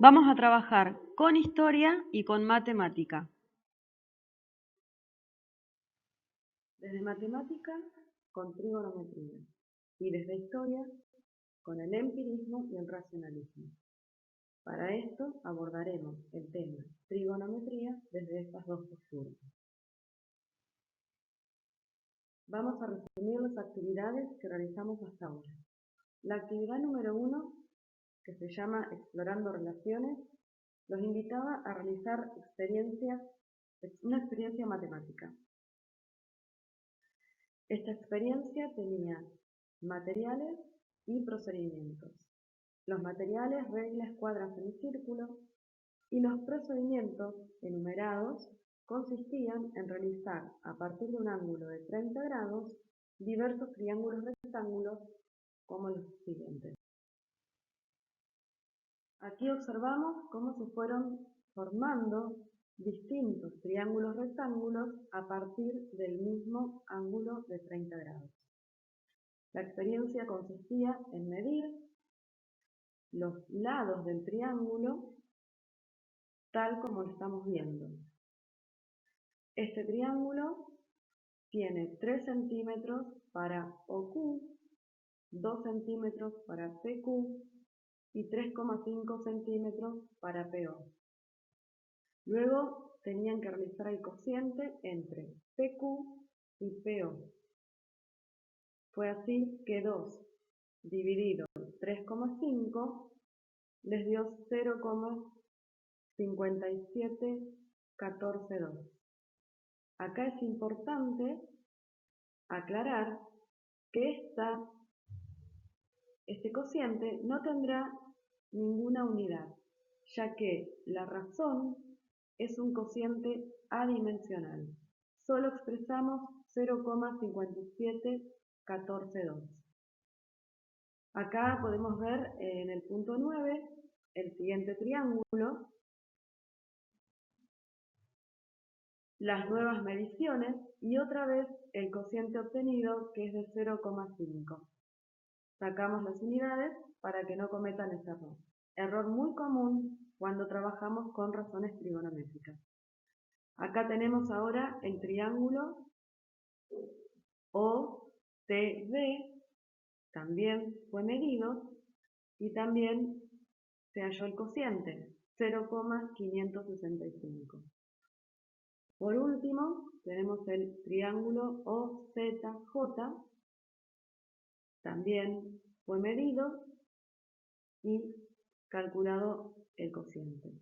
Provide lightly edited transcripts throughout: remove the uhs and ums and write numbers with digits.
Vamos a trabajar con historia y con matemática. Desde matemática, con trigonometría. Y desde historia, con el empirismo y el racionalismo. Para esto abordaremos el tema trigonometría desde estas dos posturas. Vamos a resumir las actividades que realizamos hasta ahora. La actividad número 1, que se llama Explorando Relaciones, los invitaba a realizar una experiencia matemática. Esta experiencia tenía materiales y procedimientos. Los materiales, reglas, cuadras, semicírculo, y los procedimientos enumerados consistían en realizar, a partir de un ángulo de 30 grados, diversos triángulos rectángulos como los siguientes. Aquí observamos cómo se fueron formando distintos triángulos rectángulos a partir del mismo ángulo de 30 grados. La experiencia consistía en medir los lados del triángulo tal como lo estamos viendo. Este triángulo tiene 3 centímetros para OQ, 2 centímetros para PQ y 3,5 centímetros para PO. Luego tenían que realizar el cociente entre PQ y PO. Fue así que 2 dividido 3,5 les dio 0,57142. Acá es importante aclarar que este cociente no tendrá ninguna unidad, ya que la razón es un cociente adimensional. Solo expresamos 0,57142. Acá podemos ver en el punto 9 el siguiente triángulo, las nuevas mediciones y otra vez el cociente obtenido, que es de 0,5. Sacamos las unidades para que no cometan ese error. Error muy común cuando trabajamos con razones trigonométricas. Acá tenemos ahora el triángulo OTB, también fue medido y también se halló el cociente, 0,565. Por último, tenemos el triángulo OZJ, también fue medido y calculado el cociente.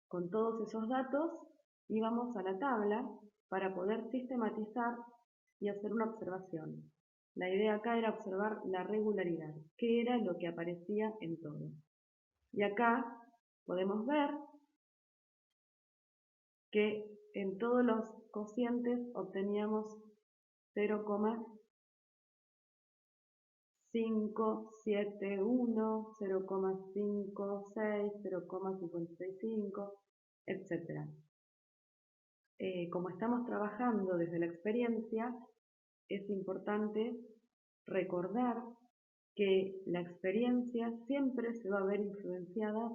Con todos esos datos íbamos a la tabla para poder sistematizar y hacer una observación. La idea acá era observar la regularidad, qué era lo que aparecía en todo. Y acá podemos ver que en todos los cocientes obteníamos 0,571, 0,56, 0,565, etc. Como estamos trabajando desde la experiencia, es importante recordar que la experiencia siempre se va a ver influenciada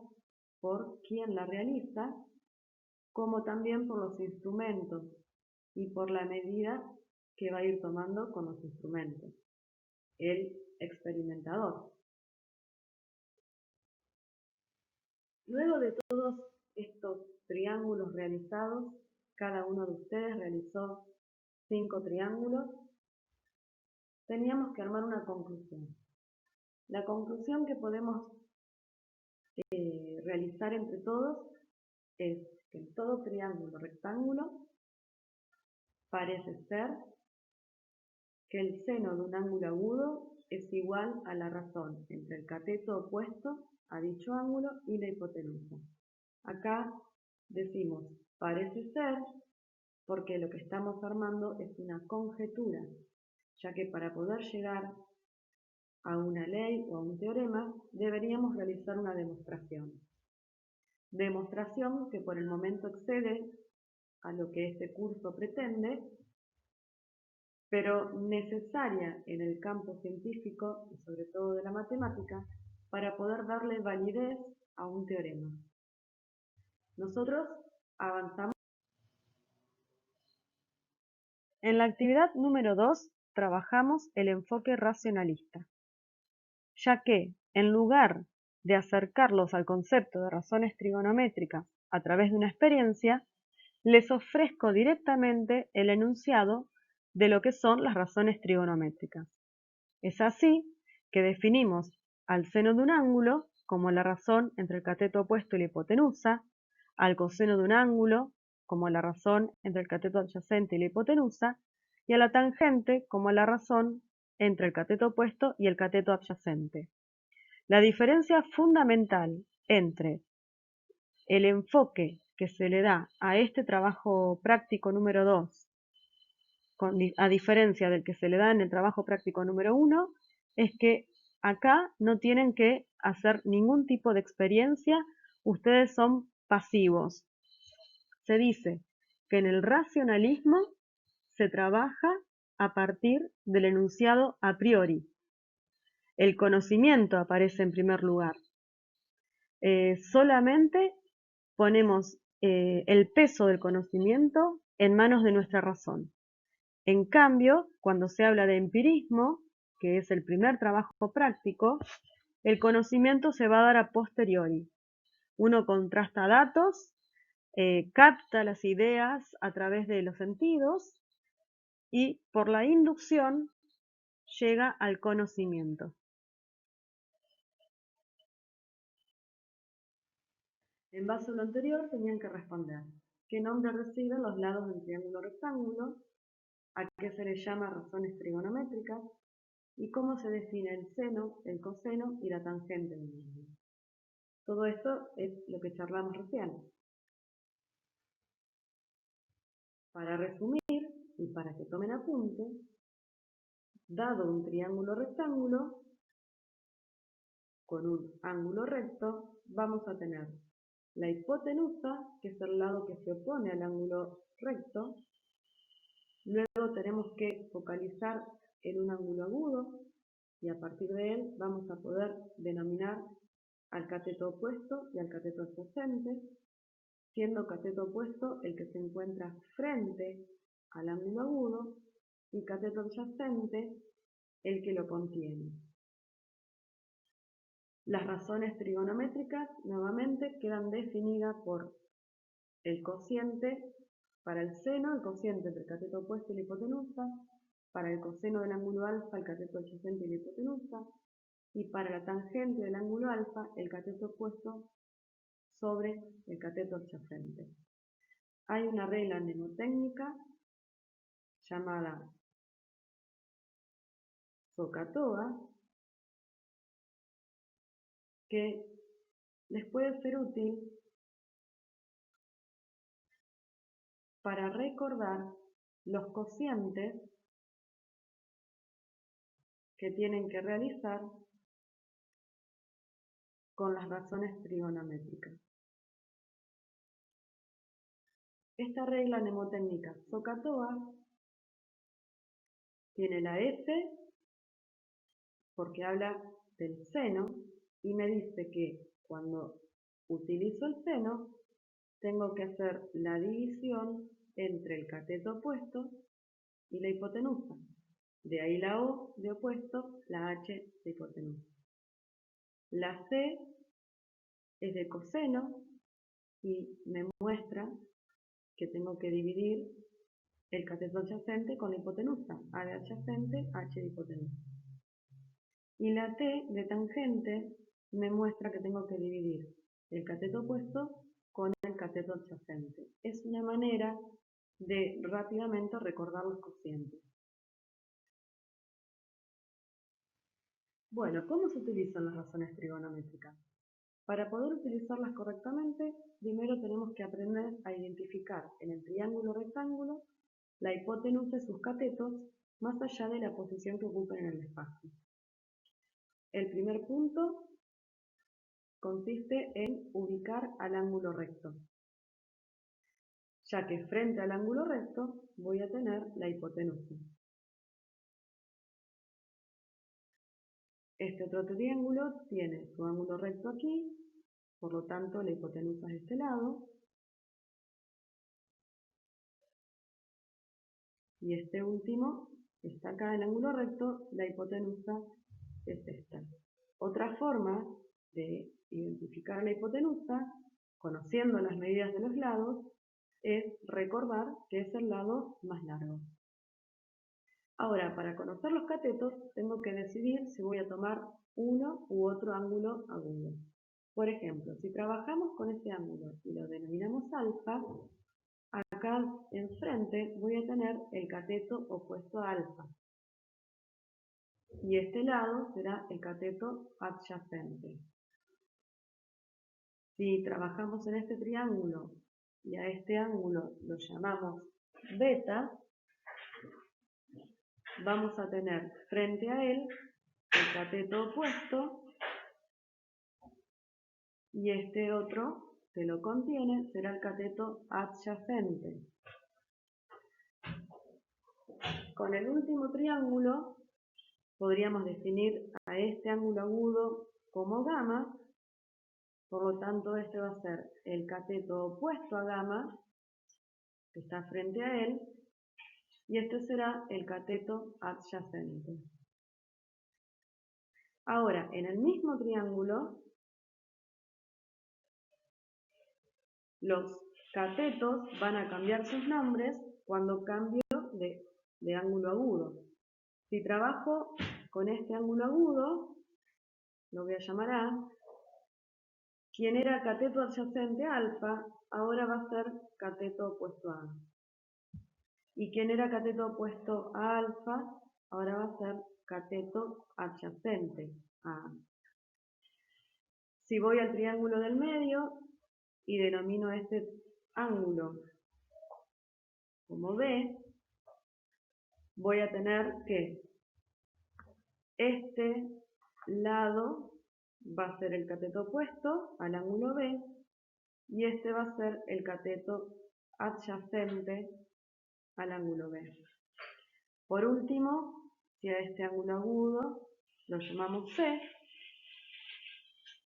por quien la realiza, como también por los instrumentos y por la medida que va a ir tomando con los instrumentos el experimentador. Luego de todos estos triángulos realizados, cada uno de ustedes realizó 5 triángulos, teníamos que armar una conclusión. La conclusión que podemos realizar entre todos es que en todo triángulo rectángulo parece ser que el seno de un ángulo agudo es igual a la razón entre el cateto opuesto a dicho ángulo y la hipotenusa. Acá decimos parece ser porque lo que estamos armando es una conjetura, ya que para poder llegar a una ley o a un teorema deberíamos realizar una demostración. Demostración que por el momento excede a lo que este curso pretende, pero necesaria en el campo científico y sobre todo de la matemática para poder darle validez a un teorema. Nosotros avanzamos. En la actividad número 2 trabajamos el enfoque racionalista, ya que en lugar de acercarlos al concepto de razones trigonométricas a través de una experiencia, les ofrezco directamente el enunciado de lo que son las razones trigonométricas. Es así que definimos al seno de un ángulo como la razón entre el cateto opuesto y la hipotenusa, al coseno de un ángulo como la razón entre el cateto adyacente y la hipotenusa, y a la tangente como la razón entre el cateto opuesto y el cateto adyacente. La diferencia fundamental entre el enfoque que se le da a este trabajo práctico número 2, a diferencia del que se le da en el trabajo práctico número 1, es que acá no tienen que hacer ningún tipo de experiencia, ustedes son pasivos. Se dice que en el racionalismo se trabaja a partir del enunciado a priori. El conocimiento aparece en primer lugar. Solamente ponemos el peso del conocimiento en manos de nuestra razón. En cambio, cuando se habla de empirismo, que es el primer trabajo práctico, el conocimiento se va a dar a posteriori. Uno contrasta datos, capta las ideas a través de los sentidos y por la inducción llega al conocimiento. En base a lo anterior tenían que responder qué nombre reciben los lados del triángulo rectángulo, a qué se le llama razones trigonométricas y cómo se define el seno, el coseno y la tangente del mismo. Todo esto es lo que charlamos recién. Para resumir y para que tomen apunte, dado un triángulo rectángulo con un ángulo recto, vamos a tener la hipotenusa, que es el lado que se opone al ángulo recto. Luego tenemos que focalizar en un ángulo agudo y a partir de él vamos a poder denominar al cateto opuesto y al cateto adyacente, siendo cateto opuesto el que se encuentra frente al ángulo agudo y cateto adyacente el que lo contiene. Las razones trigonométricas nuevamente quedan definidas por el cociente para el seno, el cociente entre el cateto opuesto y la hipotenusa, para el coseno del ángulo alfa, el cateto adyacente y la hipotenusa, y para la tangente del ángulo alfa, el cateto opuesto sobre el cateto adyacente. Hay una regla mnemotécnica llamada SOHCAHTOA que les puede ser útil para recordar los cocientes que tienen que realizar con las razones trigonométricas. Esta regla mnemotécnica SOHCAHTOA tiene la S porque habla del seno y me dice que cuando utilizo el seno tengo que hacer la división entre el cateto opuesto y la hipotenusa. De ahí la O de opuesto, la H de hipotenusa. La C es de coseno y me muestra que tengo que dividir el cateto adyacente con la hipotenusa. A de adyacente, H de hipotenusa. Y la T de tangente me muestra que tengo que dividir el cateto opuesto con el cateto adyacente. Es una manera de rápidamente recordar los cocientes. Bueno, ¿cómo se utilizan las razones trigonométricas? Para poder utilizarlas correctamente, primero tenemos que aprender a identificar en el triángulo rectángulo la hipotenusa y sus catetos más allá de la posición que ocupen en el espacio. El primer punto consiste en ubicar al ángulo recto, ya que frente al ángulo recto voy a tener la hipotenusa. Este otro triángulo tiene su ángulo recto aquí por lo tanto la hipotenusa es de este lado, y este último está acá en el ángulo recto, la hipotenusa es esta. Otra forma de identificar la hipotenusa, conociendo las medidas de los lados, es recordar que es el lado más largo. Ahora, para conocer los catetos, tengo que decidir si voy a tomar uno u otro ángulo agudo. Por ejemplo, si trabajamos con este ángulo y lo denominamos alfa, acá enfrente voy a tener el cateto opuesto a alfa. Y este lado será el cateto adyacente. Si trabajamos en este triángulo y a este ángulo lo llamamos beta, vamos a tener frente a él el cateto opuesto y este otro que lo contiene será el cateto adyacente. Con el último triángulo podríamos definir a este ángulo agudo como gamma, por lo tanto este va a ser el cateto opuesto a gamma, que está frente a él, y este será el cateto adyacente. Ahora, en el mismo triángulo, los catetos van a cambiar sus nombres cuando cambio de ángulo agudo. Si trabajo con este ángulo agudo, lo voy a llamar A, quien era cateto adyacente alfa, ahora va a ser cateto opuesto a A. Y quien era cateto opuesto a alfa, ahora va a ser cateto adyacente a A. Si voy al triángulo del medio y denomino este ángulo como B, voy a tener que este lado va a ser el cateto opuesto al ángulo B y este va a ser el cateto adyacente al ángulo B. Por último, si a este ángulo agudo lo llamamos C,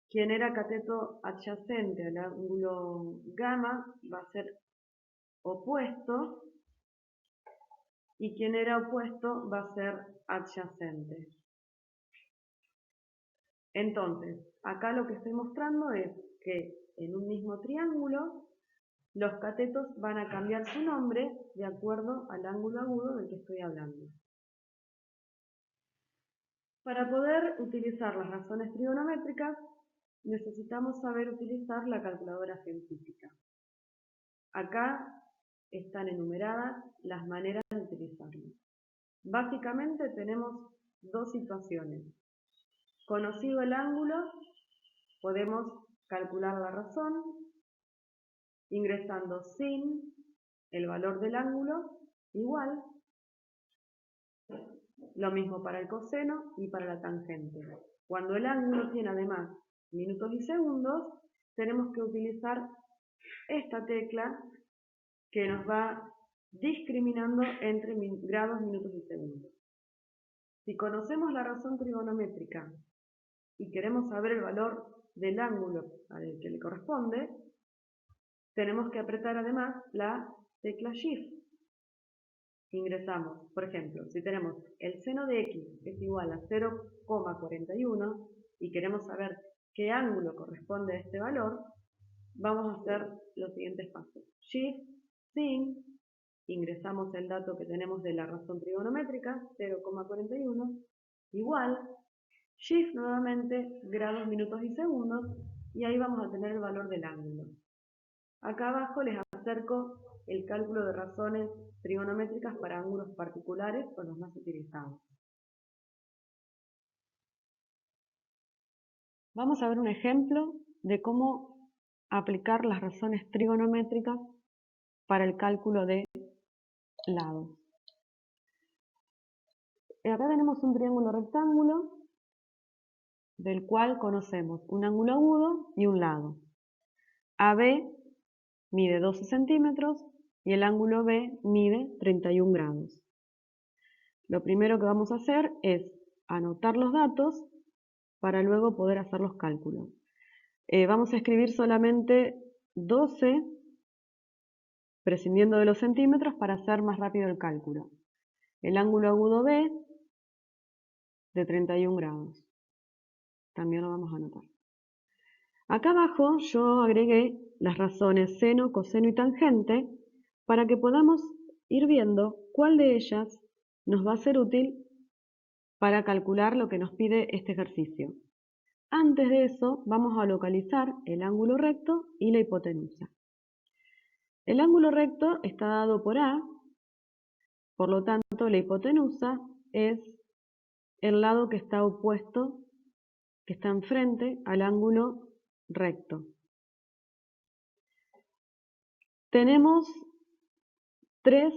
quien era cateto adyacente al ángulo gamma va a ser opuesto y quien era opuesto va a ser adyacente. Entonces, acá lo que estoy mostrando es que en un mismo triángulo los catetos van a cambiar su nombre de acuerdo al ángulo agudo del que estoy hablando. Para poder utilizar las razones trigonométricas, necesitamos saber utilizar la calculadora científica. Acá están enumeradas las maneras de utilizarlo. Básicamente tenemos dos situaciones. Conocido el ángulo, podemos calcular la razón ingresando sin el valor del ángulo igual. Lo mismo para el coseno y para la tangente. Cuando el ángulo tiene además minutos y segundos, tenemos que utilizar esta tecla que nos va discriminando entre grados, minutos y segundos. Si conocemos la razón trigonométrica y queremos saber el valor del ángulo al que le corresponde, tenemos que apretar además la tecla Shift. Ingresamos, por ejemplo, si tenemos el seno de x es igual a 0,41 y queremos saber qué ángulo corresponde a este valor, vamos a hacer los siguientes pasos. Shift, sin, ingresamos el dato que tenemos de la razón trigonométrica, 0,41, igual, Shift nuevamente, grados, minutos y segundos, y ahí vamos a tener el valor del ángulo. Acá abajo les acerco el cálculo de razones trigonométricas para ángulos particulares o los más utilizados. Vamos a ver un ejemplo de cómo aplicar las razones trigonométricas para el cálculo de lados. Acá tenemos un triángulo rectángulo del cual conocemos un ángulo agudo y un lado. AB mide 12 centímetros y el ángulo B mide 31 grados. Lo primero que vamos a hacer es anotar los datos para luego poder hacer los cálculos. Vamos a escribir solamente 12, prescindiendo de los centímetros para hacer más rápido el cálculo. El ángulo agudo B de 31 grados. También lo vamos a anotar. Acá abajo yo agregué las razones seno, coseno y tangente para que podamos ir viendo cuál de ellas nos va a ser útil para calcular lo que nos pide este ejercicio. Antes de eso vamos a localizar el ángulo recto y la hipotenusa. El ángulo recto está dado por A, por lo tanto la hipotenusa es el lado que está opuesto, que está enfrente al ángulo recto. Tenemos tres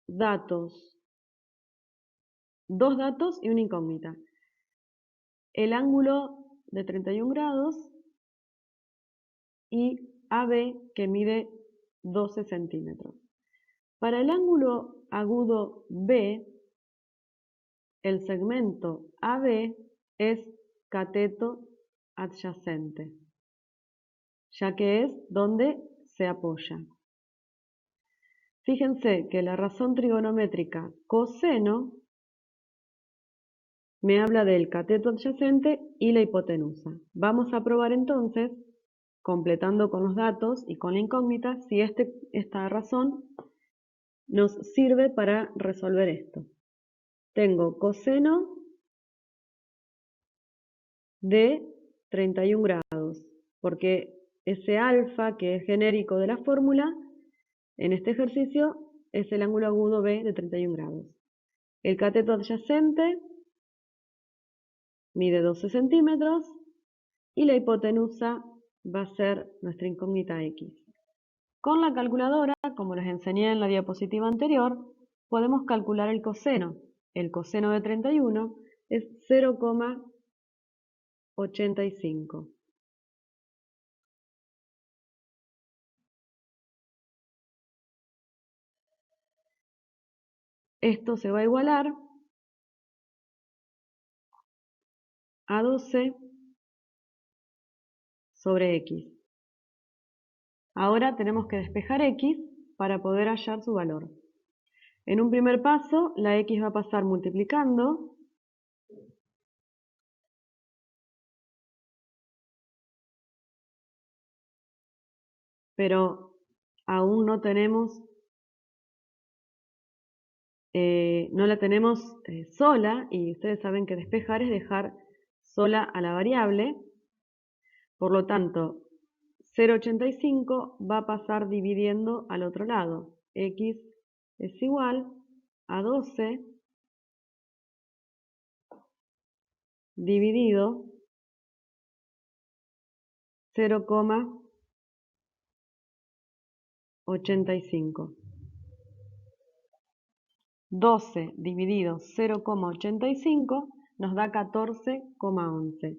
datos, dos datos y una incógnita. El ángulo de 31 grados y AB que mide 12 centímetros. Para el ángulo agudo B, el segmento AB es cateto adyacente, ya que es donde se apoya. Fíjense que la razón trigonométrica coseno me habla del cateto adyacente y la hipotenusa. Vamos a probar entonces, completando con los datos y con la incógnita, si esta razón nos sirve para resolver esto. Tengo coseno de 31 grados, porque ese alfa, que es genérico de la fórmula, en este ejercicio es el ángulo agudo B de 31 grados. El cateto adyacente mide 12 centímetros y la hipotenusa va a ser nuestra incógnita X. Con la calculadora, como les enseñé en la diapositiva anterior, podemos calcular el coseno. El coseno de 31 es 0,85. Esto se va a igualar a 12 sobre X. Ahora tenemos que despejar X para poder hallar su valor. En un primer paso, la X va a pasar multiplicando pero aún no la tenemos sola, y ustedes saben que despejar es dejar sola a la variable. Por lo tanto, 0,85 va a pasar dividiendo al otro lado. X es igual a 12 dividido 0,85. 12 dividido 0,85 nos da 14,11.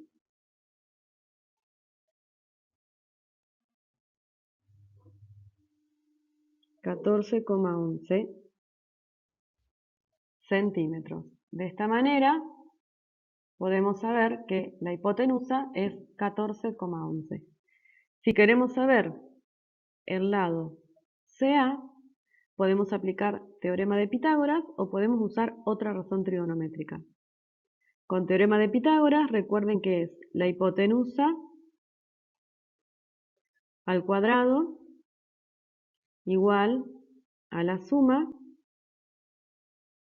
14,11 centímetros. De esta manera podemos saber que la hipotenusa es 14,11. Si queremos saber el lado CA, podemos aplicar teorema de Pitágoras o podemos usar otra razón trigonométrica. Con teorema de Pitágoras, recuerden que es la hipotenusa al cuadrado igual a la suma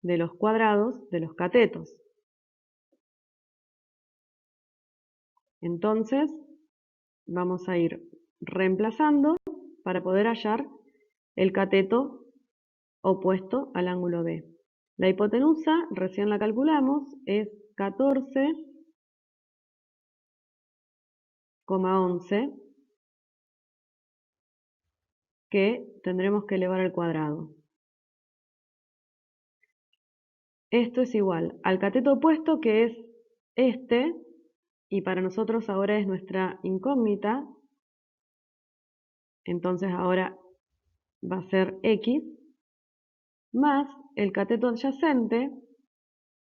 de los cuadrados de los catetos. Entonces, vamos a ir reemplazando para poder hallar el cateto opuesto al ángulo B. La hipotenusa, recién la calculamos, es 14,11 que tendremos que elevar al cuadrado. Esto es igual al cateto opuesto, que es este, y para nosotros ahora es nuestra incógnita. Entonces ahora va a ser X más el cateto adyacente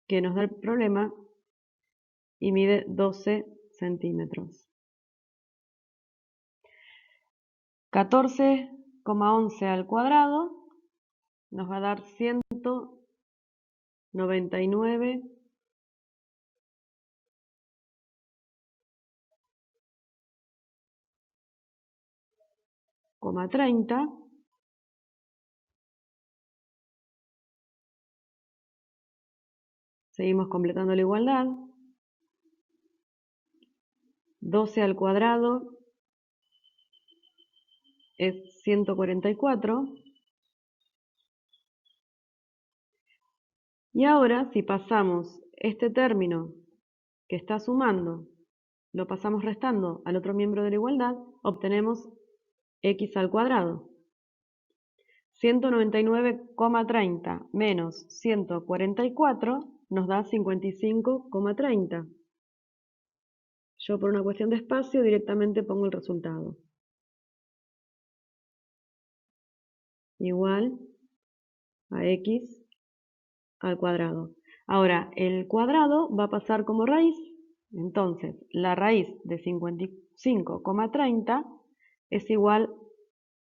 que nos da el problema y mide 12 centímetros. 14,11 al cuadrado nos va a dar 199,30. Seguimos completando la igualdad. 12 al cuadrado es 144. Y ahora, si pasamos este término que está sumando, lo pasamos restando al otro miembro de la igualdad, obtenemos x al cuadrado. 199,30 menos 144 nos da 55,30. Yo, por una cuestión de espacio, directamente pongo el resultado. Igual a x al cuadrado. Ahora, el cuadrado va a pasar como raíz. Entonces, la raíz de 55,30 es igual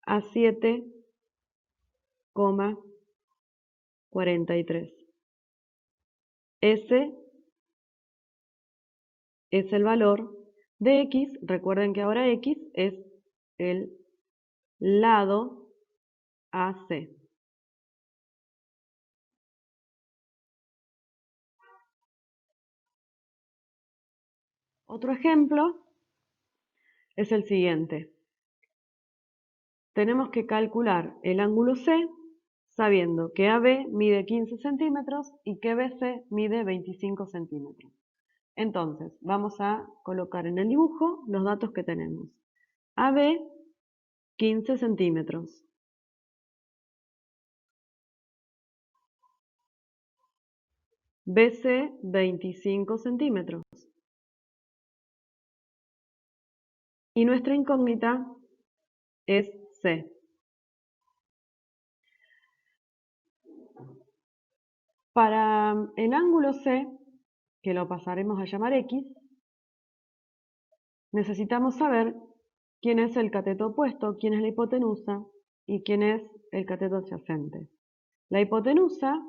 a 7,43. Ese es el valor de x. Recuerden que ahora x es el lado AC. Otro ejemplo es el siguiente. Tenemos que calcular el ángulo C sabiendo que AB mide 15 centímetros y que BC mide 25 centímetros. Entonces, vamos a colocar en el dibujo los datos que tenemos. AB, 15 centímetros. BC, 25 centímetros. Y nuestra incógnita es C. Para el ángulo C, que lo pasaremos a llamar X, necesitamos saber quién es el cateto opuesto, quién es la hipotenusa y quién es el cateto adyacente. La hipotenusa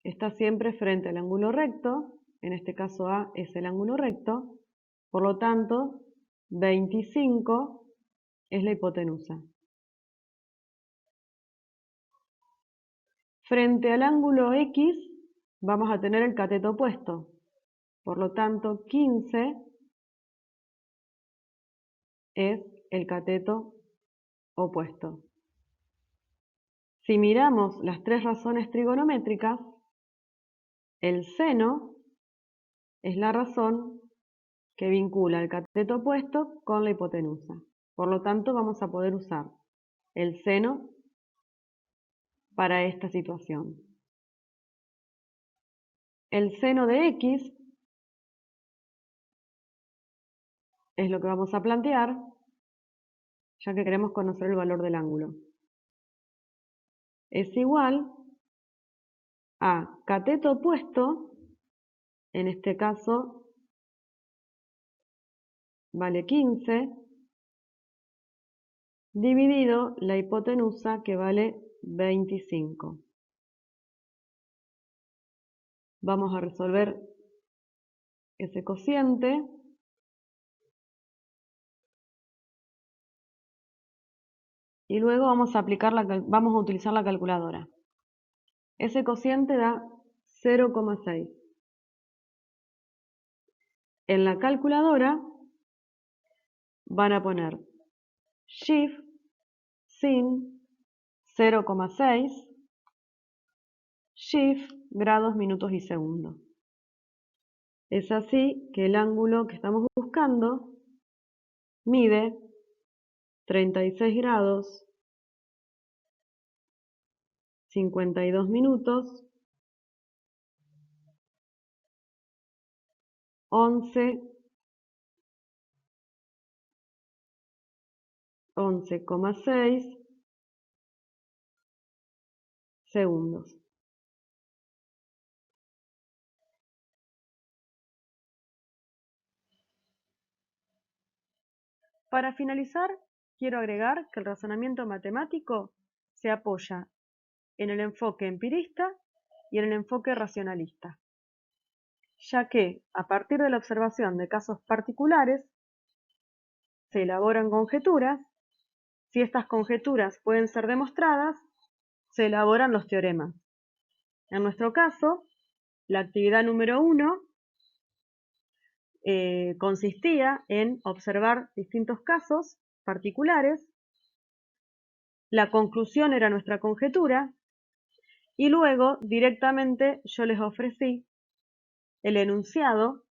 está siempre frente al ángulo recto, en este caso A es el ángulo recto, por lo tanto 25 es la hipotenusa. Frente al ángulo X vamos a tener el cateto opuesto, por lo tanto 15 es el cateto opuesto. Si miramos las tres razones trigonométricas, el seno es la razón que vincula el cateto opuesto con la hipotenusa. Por lo tanto, vamos a poder usar el seno para esta situación. El seno de X es lo que vamos a plantear, ya que queremos conocer el valor del ángulo. Es igual a cateto opuesto, en este caso vale 15, dividido la hipotenusa, que vale 25. Vamos a resolver ese cociente. Y luego vamos a utilizar la calculadora. Ese cociente da 0,6. En la calculadora van a poner shift sin 0,6, shift grados, minutos y segundos. Es así que el ángulo que estamos buscando mide 36 grados, 52 minutos, 11,6 segundos. Para finalizar, quiero agregar que el razonamiento matemático se apoya en el enfoque empirista y en el enfoque racionalista, ya que a partir de la observación de casos particulares se elaboran conjeturas. Si estas conjeturas pueden ser demostradas, se elaboran los teoremas. En nuestro caso, la actividad número 1 consistía en observar distintos casos particulares. La conclusión era nuestra conjetura y luego directamente yo les ofrecí el enunciado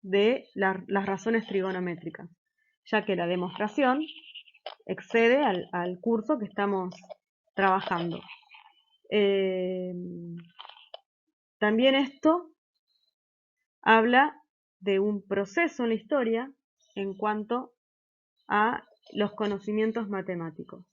de las razones trigonométricas, ya que la demostración excede al curso que estamos trabajando. También esto habla de un proceso en la historia en cuanto a los conocimientos matemáticos.